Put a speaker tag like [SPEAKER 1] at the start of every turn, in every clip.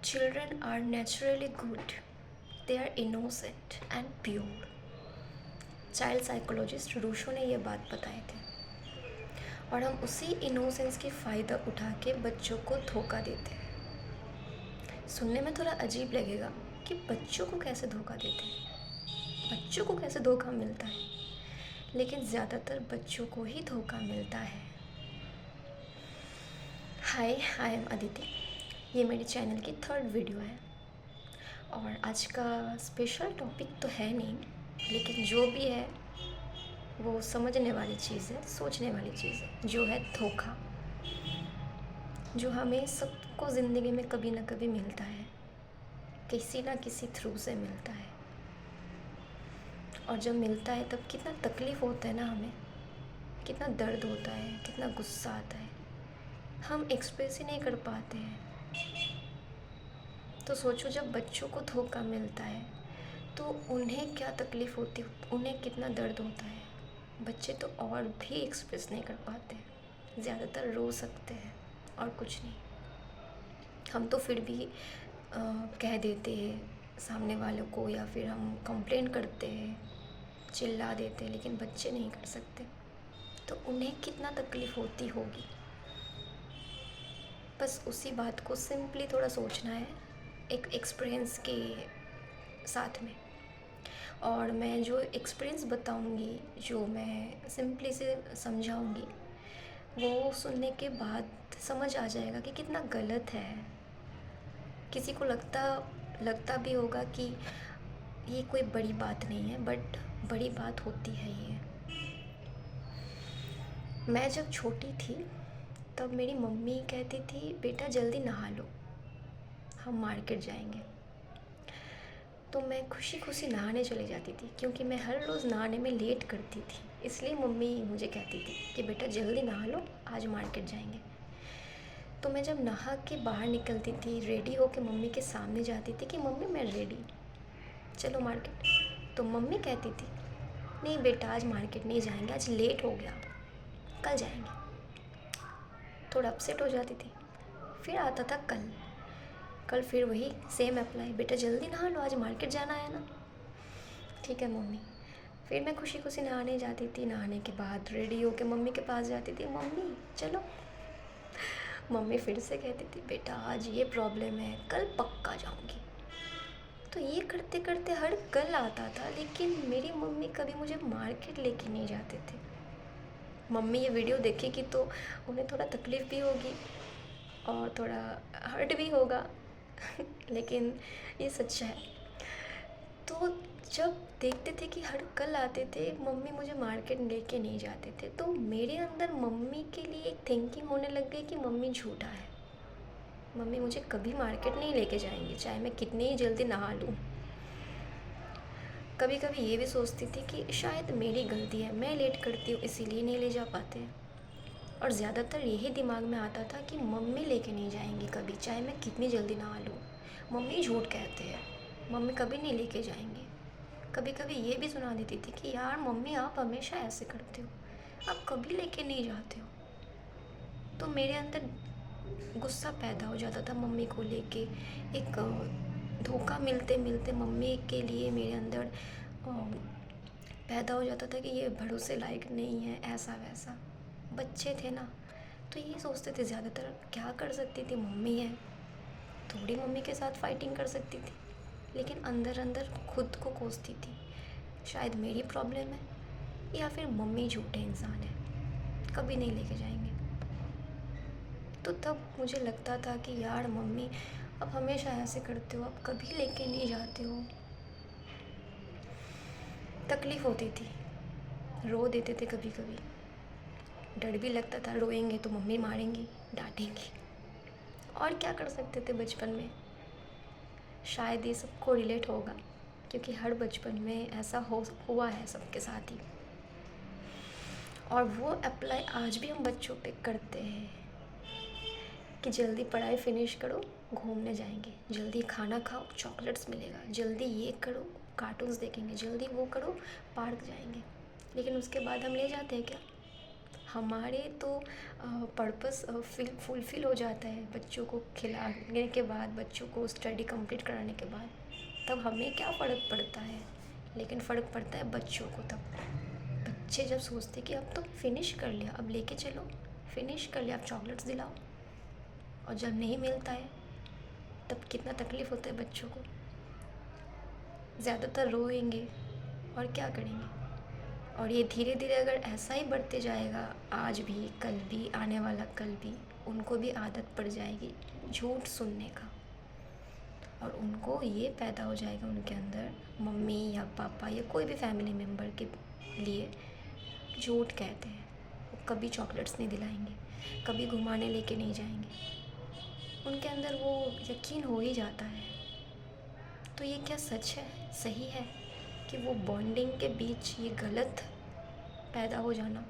[SPEAKER 1] Children are naturally good. They are innocent and pure. Child psychologist Rousseau ने ये बात बताए थे और हम उसी इनोसेंस की फ़ायदा उठा के बच्चों को धोखा देते हैं। सुनने में थोड़ा अजीब लगेगा कि बच्चों को कैसे धोखा देते हैं, बच्चों को कैसे धोखा मिलता है, लेकिन ज़्यादातर बच्चों को ही धोखा मिलता है। हाय, आई एम अदिति। ये मेरे चैनल की 3rd वीडियो है और आज का स्पेशल टॉपिक तो है नहीं, लेकिन जो भी है वो समझने वाली चीज़ है, सोचने वाली चीज़ है, जो है धोखा, जो हमें सबको ज़िंदगी में कभी ना कभी मिलता है, किसी ना किसी थ्रू से मिलता है। और जब मिलता है तब कितना तकलीफ़ होता है ना, हमें कितना दर्द होता है, कितना गुस्सा आता है, हम एक्सप्रेस ही नहीं कर पाते हैं। तो सोचो, जब बच्चों को धोखा मिलता है तो उन्हें क्या तकलीफ़ होती, उन्हें कितना दर्द होता है। बच्चे तो और भी एक्सप्रेस नहीं कर पाते, ज़्यादातर रो सकते हैं और कुछ नहीं। हम तो फिर भी कह देते हैं सामने वालों को, या फिर हम कंप्लेन करते हैं, चिल्ला देते हैं, लेकिन बच्चे नहीं कर सकते। तो उन्हें कितना तकलीफ़ होती होगी। बस उसी बात को सिंपली थोड़ा सोचना है एक एक्सपीरियंस के साथ में। और मैं जो एक्सपीरियंस बताऊंगी, जो मैं सिंपली से समझाऊंगी, वो सुनने के बाद समझ आ जाएगा कि कितना गलत है। किसी को लगता भी होगा कि ये कोई बड़ी बात नहीं है, बट बड़ी बात होती है ये। मैं जब छोटी थी तब मेरी मम्मी कहती थी, बेटा जल्दी नहा लो, हम मार्केट जाएंगे। तो मैं खुशी खुशी नहाने चली जाती थी, क्योंकि मैं हर रोज़ नहाने में लेट करती थी। इसलिए मम्मी मुझे कहती थी कि बेटा जल्दी नहा लो, आज मार्केट जाएंगे। तो मैं जब नहा के बाहर निकलती थी, रेडी होके मम्मी के सामने जाती थी कि मम्मी मैं रेडी, चलो मार्केट। तो मम्मी कहती थी, नहीं बेटा आज मार्केट नहीं जाएंगे, आज लेट हो गया, कल जाएंगे। थोड़ा अपसेट हो जाती थी। फिर आता था कल फिर वही सेम अप्लाई, बेटा जल्दी नहा लो, आज मार्केट जाना है ना। ठीक है मम्मी। फिर मैं खुशी खुशी नहाने जाती थी। नहाने के बाद रेडी होके मम्मी के पास जाती थी, मम्मी चलो। मम्मी फिर से कहती थी, बेटा आज ये प्रॉब्लम है, कल पक्का जाऊंगी। तो ये करते करते हर कल आता था, लेकिन मेरी मम्मी कभी मुझे मार्केट लेके नहीं जाते थे। मम्मी ये वीडियो देखेगी तो उन्हें थोड़ा तकलीफ़ भी होगी और थोड़ा हर्ट भी होगा लेकिन ये सच्चा है। तो जब देखते थे कि हर कल आते थे, मम्मी मुझे मार्केट लेके नहीं जाते थे, तो मेरे अंदर मम्मी के लिए एक थिंकिंग होने लग गई कि मम्मी झूठा है, मम्मी मुझे कभी मार्केट नहीं लेके जाएंगी, चाहे मैं कितनी ही जल्दी नहा लूँ। कभी कभी ये भी सोचती थी कि शायद मेरी गलती है, मैं लेट करती हूँ इसीलिए नहीं ले जा पाते। और ज़्यादातर यही दिमाग में आता था कि मम्मी लेके नहीं जाएंगी कभी, चाहे मैं कितनी जल्दी नहा लूँ, मम्मी झूठ कहते हैं, मम्मी कभी नहीं लेके जाएंगी। कभी कभी ये भी सुना देती थी कि यार मम्मी आप हमेशा ऐसे करते हो, आप कभी लेके नहीं जाते हो। तो मेरे अंदर गुस्सा पैदा हो जाता था मम्मी को लेके। एक धोखा मिलते मिलते मम्मी के लिए मेरे अंदर पैदा हो जाता था कि ये भरोसे लायक नहीं है, ऐसा वैसा। बच्चे थे ना, तो ये सोचते थे ज़्यादातर क्या कर सकती थी, मम्मी है, थोड़ी मम्मी के साथ फाइटिंग कर सकती थी। लेकिन अंदर अंदर खुद को कोसती थी, शायद मेरी प्रॉब्लम है या फिर मम्मी झूठे इंसान है, कभी नहीं लेके जाएंगे। तो तब मुझे लगता था कि यार मम्मी अब हमेशा ऐसे करते हो, अब कभी लेके नहीं जाते हो। तकलीफ़ होती थी, रो देते थे कभी कभी, डर भी लगता था रोएंगे तो मम्मी मारेंगी, डांटेंगी। और क्या कर सकते थे बचपन में। शायद ये सबको रिलेट होगा, क्योंकि हर बचपन में ऐसा हुआ है सबके साथ ही। और वो अप्लाई आज भी हम बच्चों पे करते हैं कि जल्दी पढ़ाई फिनिश करो, घूमने जाएंगे, जल्दी खाना खाओ, चॉकलेट्स मिलेगा, जल्दी ये करो, कार्टून्स देखेंगे, जल्दी वो करो, पार्क जाएंगे। लेकिन उसके बाद हम ले जाते हैं क्या? हमारे तो पर्पस फुलफ़िल हो जाता है बच्चों को खिलाने के बाद, बच्चों को स्टडी कंप्लीट कराने के बाद। तब हमें क्या फ़र्क पड़ता है, लेकिन फ़र्क पड़ता है बच्चों को तब। बच्चे जब सोचते कि अब तो फिनिश कर लिया, अब लेके चलो, फिनिश कर लिया, अब चॉकलेट्स दिलाओ, और जब नहीं मिलता है तब कितना तकलीफ़ होता है बच्चों को। ज़्यादातर रोएंगे और क्या करेंगे। और ये धीरे धीरे अगर ऐसा ही बढ़ते जाएगा, आज भी, कल भी, आने वाला कल भी, उनको भी आदत पड़ जाएगी झूठ सुनने का। और उनको ये पैदा हो जाएगा उनके अंदर, मम्मी या पापा या कोई भी फैमिली मेम्बर के लिए झूठ कहते हैं। वो कभी चॉकलेट्स नहीं दिलाएंगे, कभी घुमाने लेके नहीं जाएंगे। उनके अंदर वो यकीन हो ही जाता है। तो ये क्या सच है, सही है कि वो बॉन्डिंग के बीच ये गलत पैदा हो जाना?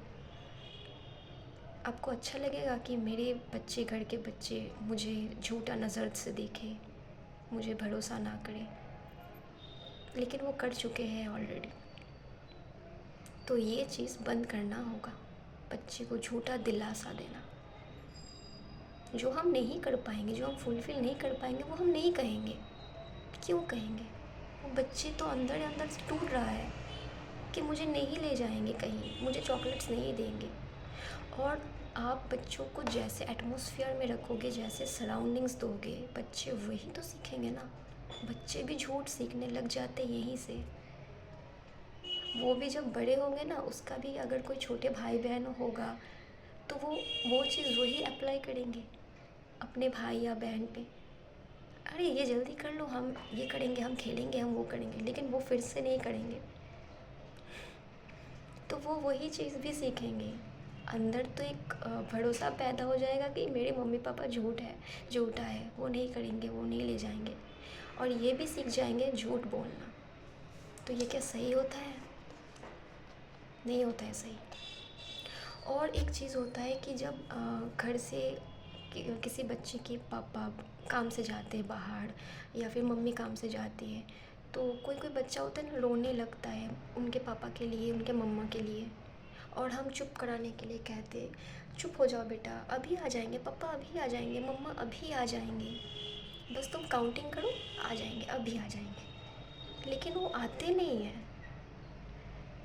[SPEAKER 1] आपको अच्छा लगेगा कि मेरे बच्चे, घर के बच्चे मुझे झूठा नज़र से देखें, मुझे भरोसा ना करें? लेकिन वो कर चुके हैं ऑलरेडी। तो ये चीज़ बंद करना होगा, बच्चे को झूठा दिलासा देना। जो हम नहीं कर पाएंगे, जो हम फुलफ़िल नहीं कर पाएंगे, वो हम नहीं कहेंगे। क्यों कहेंगे? वो बच्चे तो अंदर ही अंदर से टूट रहा है कि मुझे नहीं ले जाएंगे कहीं, मुझे चॉकलेट्स नहीं देंगे। और आप बच्चों को जैसे एटमॉस्फेयर में रखोगे, जैसे सराउंडिंग्स दोगे, बच्चे वही तो सीखेंगे ना। बच्चे भी झूठ सीखने लग जाते यहीं से। वो भी जब बड़े होंगे ना, उसका भी अगर कोई छोटे भाई बहन होगा तो वो चीज़ वही अप्लाई करेंगे अपने भाई या बहन पे। अरे ये जल्दी कर लो, हम ये करेंगे, हम खेलेंगे, हम वो करेंगे, लेकिन वो फिर से नहीं करेंगे। तो वो वही चीज़ भी सीखेंगे। अंदर तो एक भरोसा पैदा हो जाएगा कि मेरे मम्मी पापा झूठा है, वो नहीं करेंगे, वो नहीं ले जाएंगे। और ये भी सीख जाएंगे झूठ बोलना। तो ये क्या सही होता है? नहीं होता है सही। और एक चीज़ होता है कि जब घर से किसी बच्चे के पापा काम से जाते हैं बाहर, या फिर मम्मी काम से जाती है, तो कोई कोई बच्चा होता है ना, रोने लगता है उनके पापा के लिए, उनके मम्मा के लिए। और हम चुप कराने के लिए कहते, चुप हो जाओ बेटा, अभी आ जाएंगे पापा, अभी आ जाएंगे मम्मा, अभी आ जाएंगे, बस तुम काउंटिंग करो, आ जाएंगे, अभी आ जाएंगे। लेकिन वो आते नहीं हैं,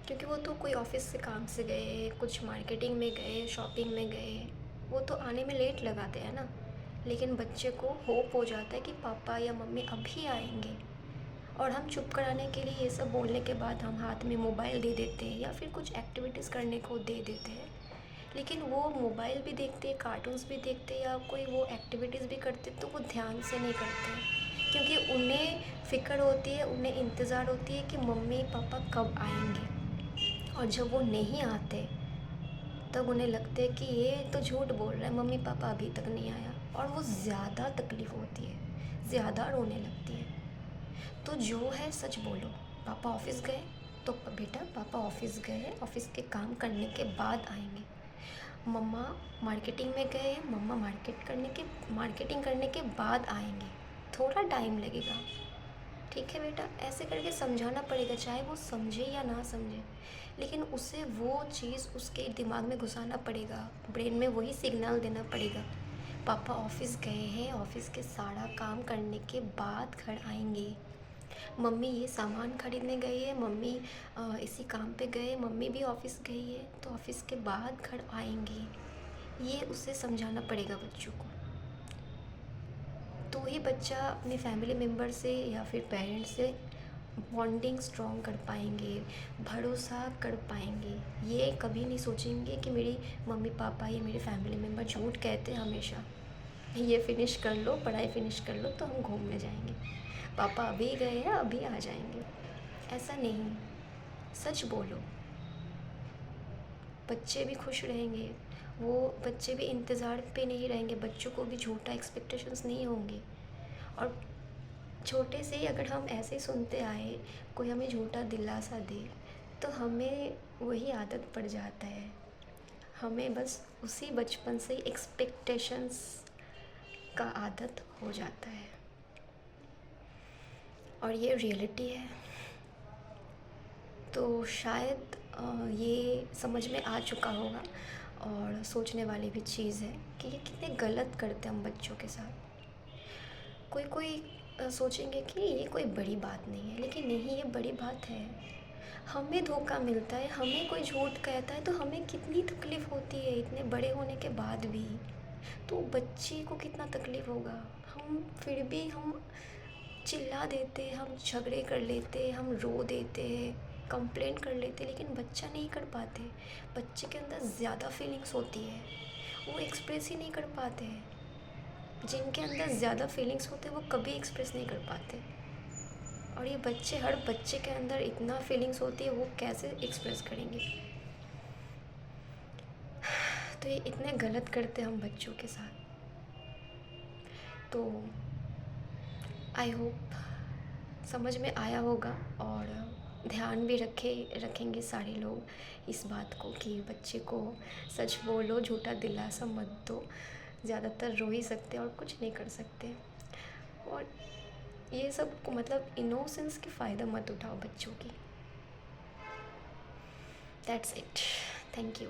[SPEAKER 1] क्योंकि वो तो कोई ऑफिस से काम से गए, कुछ मार्केटिंग में गए, शॉपिंग में गए, वो तो आने में लेट लगाते हैं ना। लेकिन बच्चे को होप हो जाता है कि पापा या मम्मी अभी आएंगे। और हम चुप कराने के लिए ये सब बोलने के बाद हम हाथ में मोबाइल दे देते हैं या फिर कुछ एक्टिविटीज़ करने को दे देते हैं। लेकिन वो मोबाइल भी देखते, कार्टून्स भी देखते, या कोई वो एक्टिविटीज़ भी करते, तो वो ध्यान से नहीं करते, क्योंकि उन्हें फ़िक्र होती है, उन्हें इंतज़ार होती है कि मम्मी पापा कब आएंगे। और जब वो नहीं आते तब उन्हें लगता है कि ये तो झूठ बोल रहा है, मम्मी पापा अभी तक नहीं आया। और वो ज़्यादा तकलीफ़ होती है, ज़्यादा रोने लगती है। तो जो है सच बोलो। पापा ऑफिस गए तो बेटा पापा ऑफिस गए, ऑफिस के काम करने के बाद आएंगे। मम्मा मार्केटिंग में गए, मम्मा मार्केटिंग करने के बाद आएंगे, थोड़ा टाइम लगेगा, ठीक है बेटा। ऐसे करके समझाना पड़ेगा, चाहे वो समझे या ना समझे, लेकिन उसे वो चीज़ उसके दिमाग में घुसाना पड़ेगा, ब्रेन में वही सिग्नल देना पड़ेगा। पापा ऑफिस गए हैं, ऑफिस के सारा काम करने के बाद घर आएंगे। मम्मी ये सामान खरीदने गई है, मम्मी इसी काम पे गए, मम्मी भी ऑफिस गई है, तो ऑफिस के बाद घर आएंगे। ये उसे समझाना पड़ेगा बच्चों को। तो ही बच्चा अपने फैमिली मेम्बर से या फिर पेरेंट्स से बॉन्डिंग स्ट्रॉन्ग कर पाएंगे, भरोसा कर पाएंगे। ये कभी नहीं सोचेंगे कि मेरी मम्मी पापा या मेरे फैमिली मेम्बर झूठ कहते हैं हमेशा, ये फ़िनिश कर लो, पढ़ाई फ़िनिश कर लो तो हम घूमने जाएंगे, पापा अभी गए हैं, अभी आ जाएंगे। ऐसा नहीं, सच बोलो, बच्चे भी खुश रहेंगे, वो बच्चे भी इंतज़ार पे नहीं रहेंगे, बच्चों को भी झूठा एक्सपेक्टेशंस नहीं होंगे। और छोटे से ही अगर हम ऐसे सुनते आए, कोई हमें झूठा दिलासा दे, तो हमें वही आदत पड़ जाता है। हमें बस उसी बचपन से ही एक्सपेक्टेशंस का आदत हो जाता है, और ये रियलिटी है। तो शायद ये समझ में आ चुका होगा। और सोचने वाली भी चीज़ है कि ये कितने गलत करते हैं हम बच्चों के साथ। कोई कोई सोचेंगे कि ये कोई बड़ी बात नहीं है, लेकिन नहीं, ये बड़ी बात है। हमें धोखा मिलता है, हमें कोई झूठ कहता है तो हमें कितनी तकलीफ़ होती है इतने बड़े होने के बाद भी। तो बच्चे को कितना तकलीफ़ होगा। हम फिर भी हम चिल्ला देते, हम झगड़े कर लेते, हम रो देते, कंप्लेंट कर लेते, लेकिन बच्चा नहीं कर पाते। बच्चे के अंदर ज़्यादा फीलिंग्स होती है, वो एक्सप्रेस ही नहीं कर पाते हैं। जिनके अंदर ज़्यादा फीलिंग्स होते हैं वो कभी एक्सप्रेस नहीं कर पाते। और ये बच्चे, हर बच्चे के अंदर इतना फीलिंग्स होती है, वो कैसे एक्सप्रेस करेंगे। तो ये इतने गलत करते हैं हम बच्चों के साथ। तो आई होप समझ में आया होगा, और ध्यान भी रखेंगे सारे लोग इस बात को कि बच्चे को सच बोलो, झूठा दिलासा मत दो। ज़्यादातर रो ही सकते और कुछ नहीं कर सकते। और ये सब को मतलब इनोसेंस की फ़ायदा मत उठाओ बच्चों की। That's it. Thank you.